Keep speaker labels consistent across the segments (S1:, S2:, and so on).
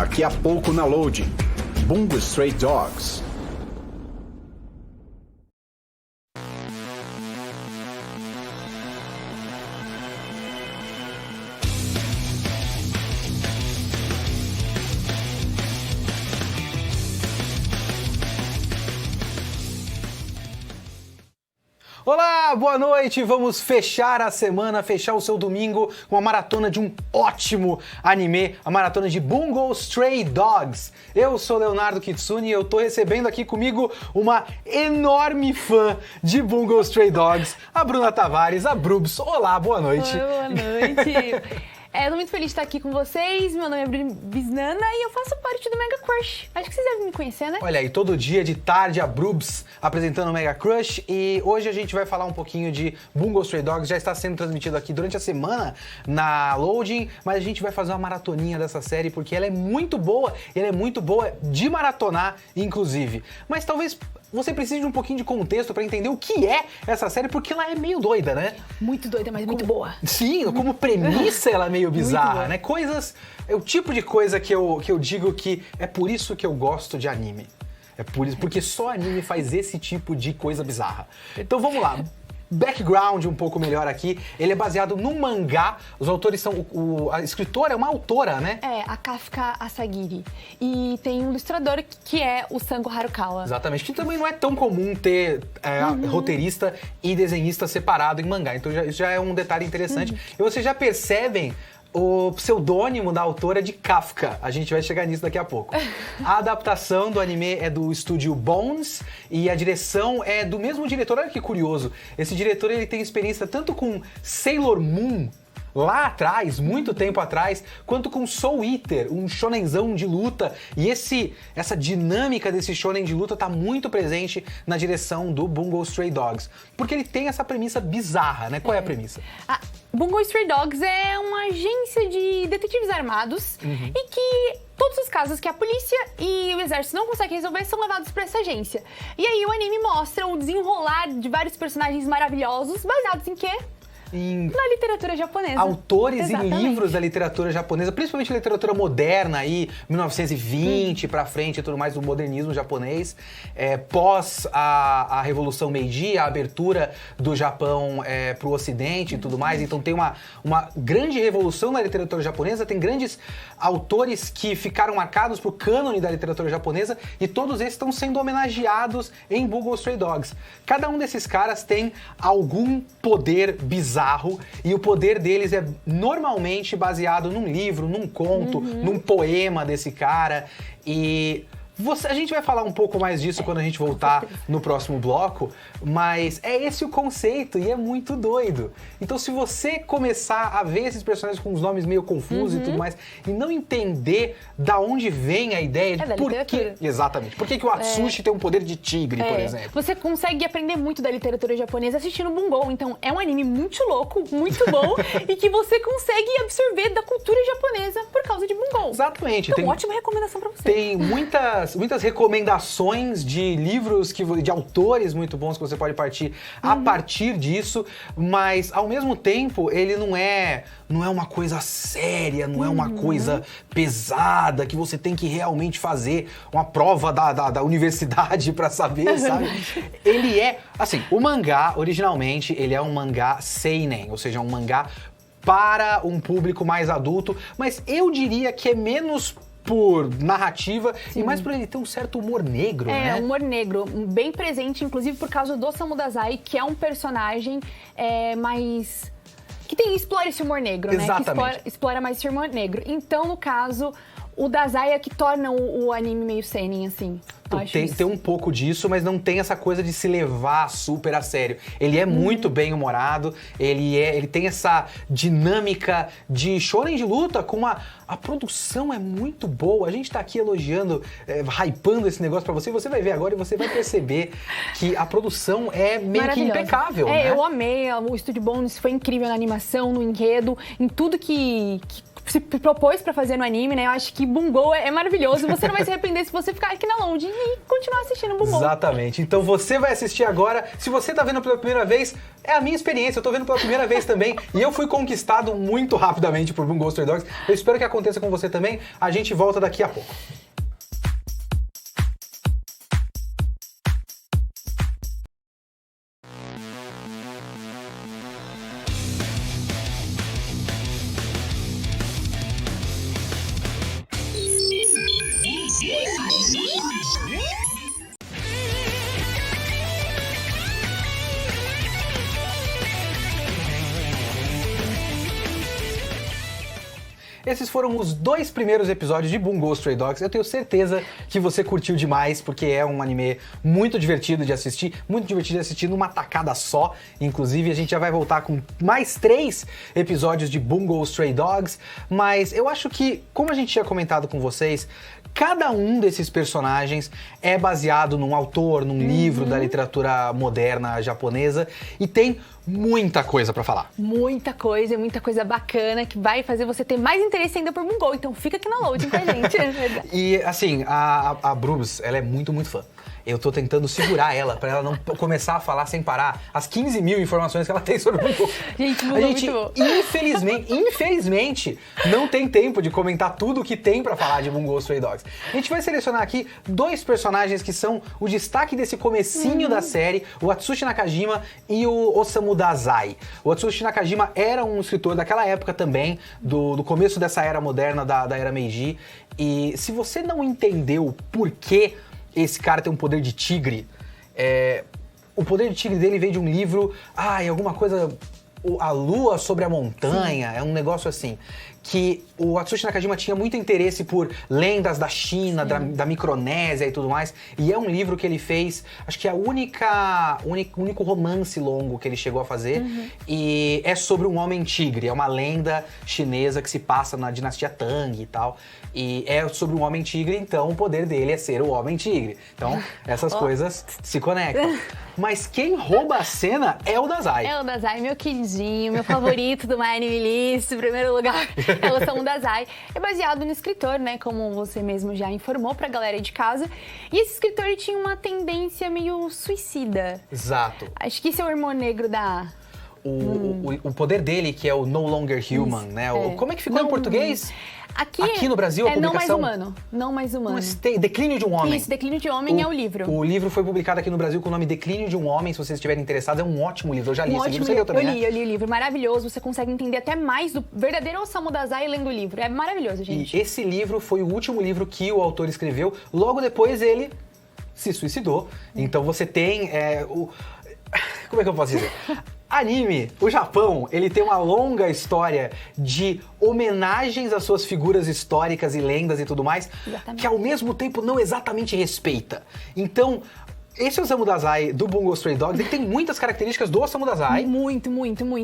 S1: Daqui a pouco na Loading, Bungo Stray Dogs.
S2: Olá, boa noite! Vamos fechar a semana, fechar o seu domingo com a maratona de um ótimo anime, a maratona de Bungo Stray Dogs. Eu sou Leonardo Kitsune e eu tô recebendo aqui comigo uma enorme fã de Bungo Stray Dogs, a Bruna Tavares, a Brubs. Olá, boa noite!
S3: Oi, boa noite! Tô muito feliz de estar aqui com vocês. Meu nome é Bruna Bisnana e eu faço parte do Mega Crush. Acho que vocês devem me conhecer, né?
S2: Olha aí, todo dia de tarde a Brubs apresentando o Mega Crush e hoje a gente vai falar um pouquinho de Bungo Stray Dogs. Já está sendo transmitido aqui durante a semana na Loading, mas a gente vai fazer uma maratoninha dessa série porque ela é muito boa e ela é muito boa de maratonar, inclusive. Mas talvez você precise de um pouquinho de contexto para entender o que é essa série, porque ela é meio doida, né?
S3: Muito doida, mas muito boa.
S2: Sim, como premissa ela é meio bizarra, né? É o tipo de coisa que eu digo que é por isso que eu gosto de anime. É por isso, porque só anime faz esse tipo de coisa bizarra. Então vamos lá. Background um pouco melhor aqui. Ele é baseado num mangá. Os autores são... a escritora é uma autora, né?
S3: É, a Kafka Asagiri. E tem um ilustrador que é o Sango Harukawa.
S2: Exatamente. Que também não é tão comum ter roteirista e desenhista separado em mangá. Então isso já é um detalhe interessante. E vocês já percebem o pseudônimo da autora de Kafka. A gente vai chegar nisso daqui a pouco. A adaptação do anime é do estúdio Bones e a direção é do mesmo diretor. Olha que curioso. Esse diretor ele tem experiência tanto com Sailor Moon, lá atrás, muito tempo atrás, quanto com Soul Eater, um shonenzão de luta. E essa dinâmica desse shonen de luta tá muito presente na direção do Bungo Stray Dogs. Porque ele tem essa premissa bizarra, né? Qual é a premissa?
S3: Bungo Stray Dogs é uma agência de detetives armados e que todos os casos que a polícia e o exército não conseguem resolver são levados para essa agência. E aí o anime mostra o desenrolar de vários personagens maravilhosos, baseados em quê? Na literatura japonesa.
S2: Autores
S3: Exatamente.
S2: em livros da literatura japonesa, principalmente literatura moderna, aí, 1920 pra frente e tudo mais, do modernismo japonês, pós a Revolução Meiji, a abertura do Japão pro Ocidente e tudo mais. Então tem uma grande revolução na literatura japonesa, tem grandes autores que ficaram marcados pro cânone da literatura japonesa e todos esses estão sendo homenageados em Bungo Stray Dogs. Cada um desses caras tem algum poder bizarro e o poder deles é normalmente baseado num livro, num conto, num poema desse cara. E a gente vai falar um pouco mais disso quando a gente voltar no próximo bloco, mas é esse o conceito e é muito doido. Então se você começar a ver esses personagens com os nomes meio confusos e tudo mais, e não entender da onde vem a ideia de por que... Exatamente. Por que o Atsushi tem um poder de tigre, por exemplo?
S3: Você consegue aprender muito da literatura japonesa assistindo Bungo. Então é um anime muito louco, muito bom, e que você consegue absorver da cultura japonesa por causa de Bungo.
S2: Exatamente.
S3: Então, ótima recomendação pra você.
S2: Tem muitas recomendações de livros, de autores muito bons que você pode partir a partir disso, mas ao mesmo tempo ele não é uma coisa séria, não é uma coisa pesada que você tem que realmente fazer uma prova da universidade pra saber, sabe? Ele é, assim, o mangá originalmente ele é um mangá seinen, ou seja, um mangá para um público mais adulto, mas eu diria que é menos por narrativa e mais por ele ter um certo humor negro, né?
S3: Humor negro, bem presente, inclusive por causa do Osamu Dazai, que é um personagem mais... que explora esse humor negro,
S2: Exatamente.
S3: né? Que explora mais esse humor negro. Então, no caso, o Dazai é que torna o anime meio seinen, assim.
S2: Tem um pouco disso, mas não tem essa coisa de se levar super a sério. Ele é muito bem humorado, ele tem essa dinâmica de shonen de luta com a produção é muito boa. A gente tá aqui elogiando, hypando esse negócio pra você, e você vai ver agora e você vai perceber que a produção é meio que impecável, né?
S3: Eu amei, o Estúdio Bones foi incrível na animação, no enredo, em tudo que se propôs pra fazer no anime, né? Eu acho que Bungo é maravilhoso. Você não vai se arrepender se você ficar aqui na lounge e continuar assistindo Bungo.
S2: Exatamente. Então você vai assistir agora. Se você tá vendo pela primeira vez, é a minha experiência. Eu tô vendo pela primeira vez também. E eu fui conquistado muito rapidamente por Bungo Stray Dogs. Eu espero que aconteça com você também. A gente volta daqui a pouco. Esses foram os 2 primeiros episódios de Bungo Stray Dogs. Eu tenho certeza que você curtiu demais, porque é um anime muito divertido de assistir numa tacada só. Inclusive, a gente já vai voltar com mais 3 episódios de Bungo Stray Dogs. Mas eu acho que, como a gente tinha comentado com vocês, cada um desses personagens é baseado num autor, num livro da literatura moderna japonesa e tem muita coisa pra falar.
S3: Muita coisa bacana que vai fazer você ter mais interesse ainda por Bungo. Então fica aqui na loading com a gente.
S2: E assim, a Brubs, ela é muito fã. Eu tô tentando segurar ela, pra ela não começar a falar sem parar as 15 mil informações que ela tem sobre o Bungo.
S3: Gente,
S2: a gente,
S3: muito bom.
S2: infelizmente, não tem tempo de comentar tudo o que tem pra falar de Bungo Stray Dogs. A gente vai selecionar aqui 2 personagens que são o destaque desse comecinho da série, o Atsushi Nakajima e o Osamu Dazai. O Atsushi Nakajima era um escritor daquela época também, do começo dessa era moderna, da era Meiji. E se você não entendeu por que esse cara tem um poder de tigre, o poder de tigre dele veio de um livro, alguma coisa, a lua sobre a montanha, é um negócio assim, que o Atsushi Nakajima tinha muito interesse por lendas da China, da Micronésia e tudo mais, e é um livro que ele fez, acho que é o único romance longo que ele chegou a fazer, e é sobre um homem tigre, é uma lenda chinesa que se passa na dinastia Tang e tal, e é sobre um homem tigre, então o poder dele é ser o homem tigre. Então, essas coisas se conectam. Mas quem rouba a cena é o Dazai.
S3: É o Dazai, meu queridinho, meu favorito do My Anime List, em primeiro lugar. É o Osamu Dazai. É baseado no escritor, né? Como você mesmo já informou pra galera aí de casa. E esse escritor ele tinha uma tendência meio suicida.
S2: Exato.
S3: Acho que esse é o irmão negro da...
S2: O poder dele, que é o No Longer Human, né? Como é que ficou em português?
S3: Aqui
S2: no Brasil, a publicação...
S3: Não Mais Humano.
S2: Mas tem Declínio de um Homem.
S3: Isso, Declínio de um Homem é o livro.
S2: O livro foi publicado aqui no Brasil com o nome Declínio de um Homem, se vocês estiverem interessados. É um ótimo livro, eu já li esse livro. Você leu também,
S3: eu li o livro, maravilhoso. Você consegue entender até mais do verdadeiro Osamu Dazai lendo o livro. É maravilhoso, gente.
S2: E esse livro foi o último livro que o autor escreveu. Logo depois ele se suicidou. Então você tem como é que eu posso dizer? Anime, o Japão, ele tem uma longa história de homenagens às suas figuras históricas e lendas e tudo mais, que ao mesmo tempo não exatamente respeita. Então, esse Osamu Dazai do Bungo Stray Dogs, ele tem muitas características do Osamu Dazai.
S3: Muito.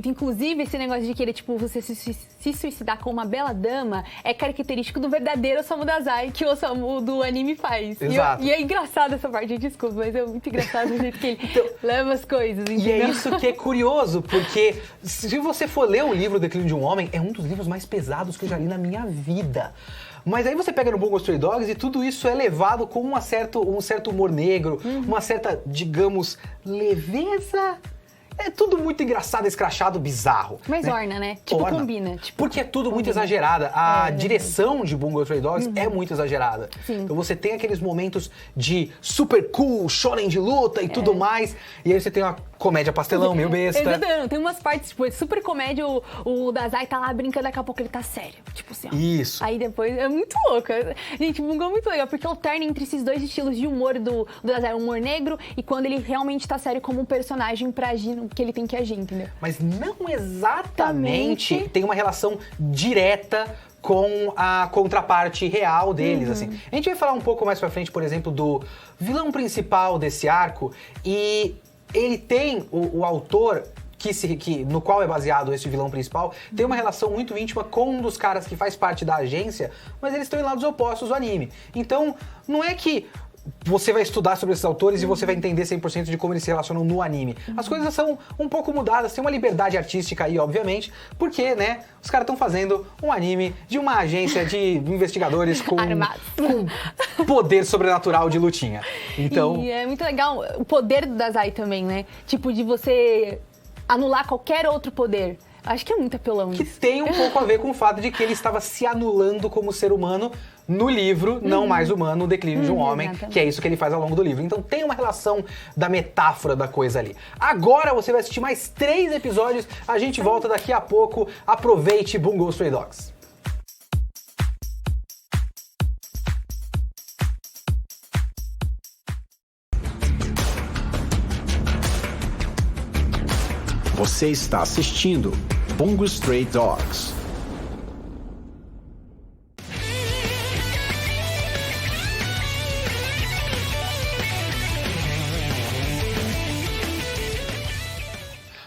S3: Inclusive, esse negócio de querer, tipo, você se suicidar com uma bela dama é característico do verdadeiro Osamu Dazai que o Osamu do anime faz.
S2: Exato.
S3: E é engraçado essa parte, desculpa, mas é muito engraçado o jeito que ele leva as coisas, entendeu?
S2: E é isso que é curioso, porque se você for ler o livro Declínio de um Homem, é um dos livros mais pesados que eu já li na minha vida. Mas aí você pega no Bungo Stray Dogs e tudo isso é levado com um certo humor negro, uma certa, digamos, leveza. É tudo muito engraçado, escrachado, bizarro.
S3: Mas
S2: né?
S3: orna, né? Tipo, combina. Tipo,
S2: porque é tudo muito exagerada. A direção de Bungo Stray Dogs é muito exagerada.
S3: Sim.
S2: Então você tem aqueles momentos de super cool, shonen de luta e tudo mais. E aí você tem uma comédia pastelão, meio besta.
S3: Exatamente. Tem umas partes, tipo, super comédia, o Dazai tá lá brincando, daqui a pouco ele tá sério. Tipo assim, ó.
S2: Isso.
S3: Aí depois, é muito louco. Gente, Bungo é muito legal, porque alterna entre esses 2 estilos de humor do Dazai, o humor negro, e quando ele realmente tá sério como um personagem pra agir no que ele tem que agir, entendeu?
S2: Mas não exatamente tem uma relação direta com a contraparte real deles, assim. A gente vai falar um pouco mais pra frente, por exemplo, do vilão principal desse arco, e ele tem, o autor no qual é baseado esse vilão principal, tem uma relação muito íntima com um dos caras que faz parte da agência, mas eles estão em lados opostos do anime. Então, não é que você vai estudar sobre esses autores e você vai entender 100% de como eles se relacionam no anime. As coisas são um pouco mudadas, tem uma liberdade artística aí, obviamente, porque, né, os caras estão fazendo um anime de uma agência de investigadores com poder sobrenatural de lutinha. Então...
S3: E é muito legal o poder do Dazai também, né? Tipo, de você anular qualquer outro poder. Acho que é muito apelão
S2: Que
S3: isso.
S2: tem um pouco a ver com o fato de que ele estava se anulando como ser humano no livro, não mais humano, o declínio de um homem,
S3: exatamente.
S2: que é isso que ele faz ao longo do livro. Então tem uma relação da metáfora da coisa ali. Agora você vai assistir mais 3 episódios, a gente volta daqui a pouco. Aproveite Bungo Stray Dogs.
S1: Você está assistindo Bungo Stray Dogs.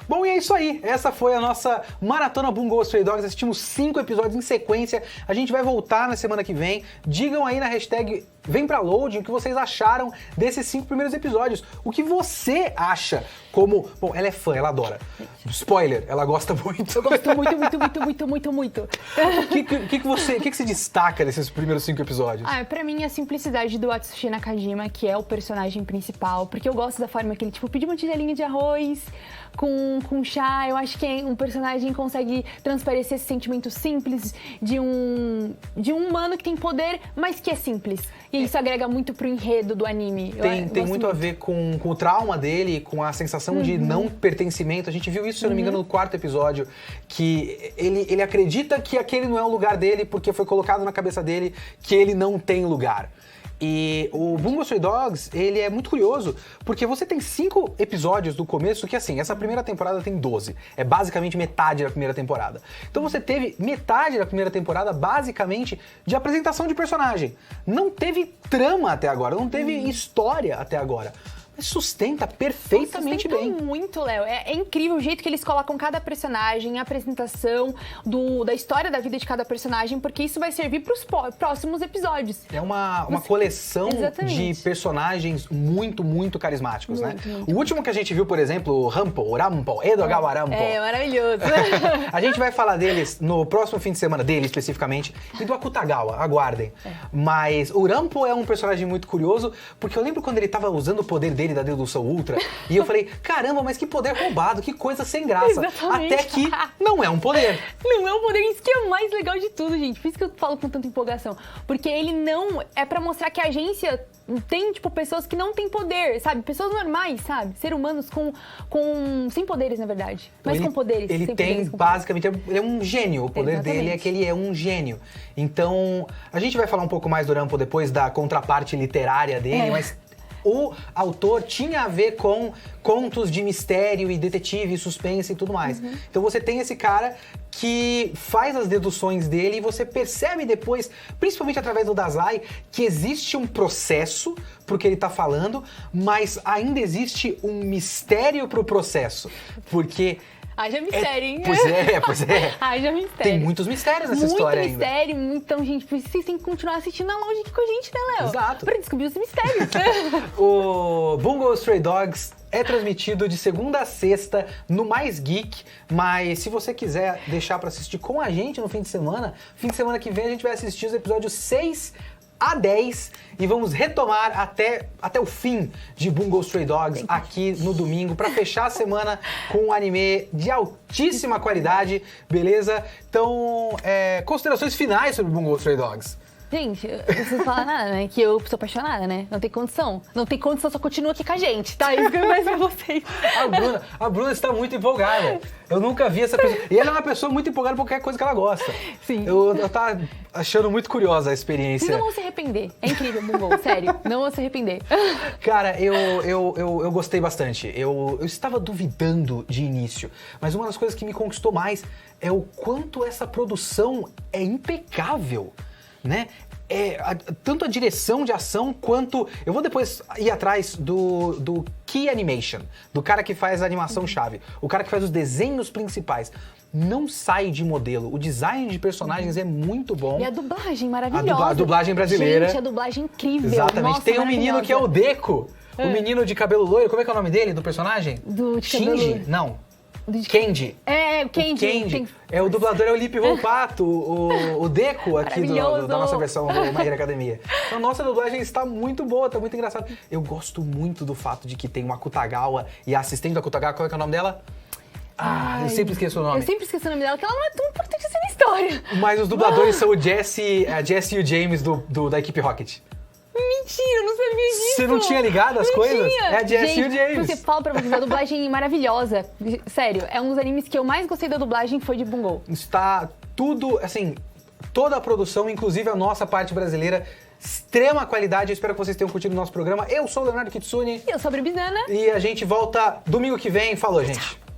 S2: Bom, e é isso aí. Essa foi a nossa Maratona Bungo Stray Dogs. Assistimos 5 episódios em sequência. A gente vai voltar na semana que vem. Digam aí na hashtag Vem Pra Loading o que vocês acharam desses 5 primeiros episódios. O que você acha como... Bom, ela é fã, ela adora. Spoiler, ela gosta muito.
S3: Eu gosto muito, muito, muito, muito, muito, muito.
S2: O que se destaca desses primeiros 5 episódios?
S3: Pra mim, a simplicidade do Atsushi Nakajima, que é o personagem principal, porque eu gosto da forma que ele, tipo, pediu uma tigelinha de arroz com chá. Eu acho que um personagem consegue transparecer esse sentimento simples de um humano que tem poder, mas que é simples. E isso agrega muito pro enredo do anime.
S2: Tem muito a ver com o trauma dele, com a sensação de não pertencimento. A gente viu isso, se eu não me engano, no 4º episódio, que ele acredita que aquele não é o lugar dele porque foi colocado na cabeça dele que ele não tem lugar. E o Bungo Stray Dogs, ele é muito curioso, porque você tem 5 episódios do começo, que assim, essa primeira temporada tem 12. É basicamente metade da primeira temporada. Então você teve metade da primeira temporada, basicamente, de apresentação de personagem. Não teve trama até agora, não teve história até agora. Mas sustenta perfeitamente bem.
S3: Muito, Léo. É incrível o jeito que eles colocam cada personagem, a apresentação da história da vida de cada personagem, porque isso vai servir pros próximos episódios.
S2: É uma coleção
S3: Exatamente.
S2: de personagens muito, muito carismáticos,
S3: Muito,
S2: né?
S3: muito.
S2: O último que a gente viu, por exemplo, o Rampo, Edogawa Rampo.
S3: É maravilhoso.
S2: A gente vai falar deles no próximo fim de semana, dele especificamente, e do Akutagawa, aguardem. Mas o Rampo é um personagem muito curioso, porque eu lembro quando ele tava usando o poder dele da Dedução Ultra, e eu falei, caramba, mas que poder roubado, que coisa sem graça.
S3: Exatamente.
S2: Até que não é um poder.
S3: Não é um poder, isso que é o mais legal de tudo, gente. Por isso que eu falo com tanta empolgação. Porque ele não... É pra mostrar que a agência tem, tipo, pessoas que não têm poder, sabe? Pessoas normais, sabe? Ser humanos sem poderes, na verdade. Mas com poderes.
S2: Ele
S3: sem
S2: tem,
S3: poderes, com
S2: basicamente, ele é um gênio. O poder
S3: Exatamente.
S2: dele é que ele é um gênio. Então, a gente vai falar um pouco mais do Rampo depois da contraparte literária dele, mas... O autor tinha a ver com contos de mistério e detetive, suspense e tudo mais. Então você tem esse cara que faz as deduções dele e você percebe depois, principalmente através do Dazai, que existe um processo pro que ele tá falando, mas ainda existe um mistério pro processo. Porque...
S3: Haja mistério, hein?
S2: Pois é.
S3: Haja mistério.
S2: Tem muitos mistérios nessa história ainda.
S3: Muito mistério, então, gente, vocês têm que continuar assistindo a loja aqui com a gente, né, Léo?
S2: Exato.
S3: Pra descobrir os mistérios.
S2: O Bungo Stray Dogs é transmitido de segunda a sexta no Mais Geek, mas se você quiser deixar pra assistir com a gente no fim de semana que vem a gente vai assistir os episódios 6 a 10 e vamos retomar até o fim de Bungo Stray Dogs aqui no domingo pra fechar a semana com um anime de altíssima qualidade, beleza? Então, considerações finais sobre Bungo Stray Dogs.
S3: Gente, eu não preciso falar nada, né? Que eu sou apaixonada, né? Não tem condição. Não tem condição, só continua aqui com a gente, tá? Isso que eu peço pra vocês.
S2: A Bruna está muito empolgada. Eu nunca vi essa pessoa. E ela é uma pessoa muito empolgada por qualquer coisa que ela gosta.
S3: Sim.
S2: Eu tava achando muito curiosa a experiência.
S3: Vocês não vão se arrepender. É incrível, Bungo. Sério. Não vão se arrepender.
S2: Cara, eu gostei bastante. Eu estava duvidando de início. Mas uma das coisas que me conquistou mais é o quanto essa produção é impecável, né? tanto a direção de ação quanto... Eu vou depois ir atrás do Key Animation, do cara que faz a animação-chave, o cara que faz os desenhos principais. Não sai de modelo. O design de personagens é muito bom.
S3: E a dublagem maravilhosa.
S2: A dublagem brasileira.
S3: Gente, a dublagem incrível.
S2: Exatamente.
S3: Nossa,
S2: tem um menino que é o Deco. O menino de cabelo loiro. Como é que é o nome dele, do personagem?
S3: De
S2: Shinji?
S3: cabelo loiro.
S2: Não. Kenji.
S3: O Kenji.
S2: O dublador é o Lip Volpato, o Deco aqui da nossa versão do My Hero Academia. Então, a nossa dublagem está muito boa, tá muito engraçada. Eu gosto muito do fato de que tem uma Akutagawa e a assistente da Akutagawa, qual é, que é o nome dela? Eu sempre esqueço o nome.
S3: Eu sempre esqueço o nome dela, porque ela não é tão importante assim na história.
S2: Mas os dubladores são a Jessie e o James da equipe Rocket.
S3: Mentira, eu não sabia disso.
S2: Você não tinha ligado as
S3: não
S2: coisas?
S3: Tinha.
S2: É a Jessie e o James.
S3: Você fala pra vocês, a dublagem maravilhosa. Sério, é um dos animes que eu mais gostei da dublagem foi de Bungo.
S2: Está tudo, assim, toda a produção, inclusive a nossa parte brasileira, extrema qualidade. Eu espero que vocês tenham curtido o nosso programa. Eu sou o Leonardo Kitsune.
S3: E eu sou a Bri Bizana.
S2: E a gente volta domingo que vem. Falou, gente.
S3: Tchau.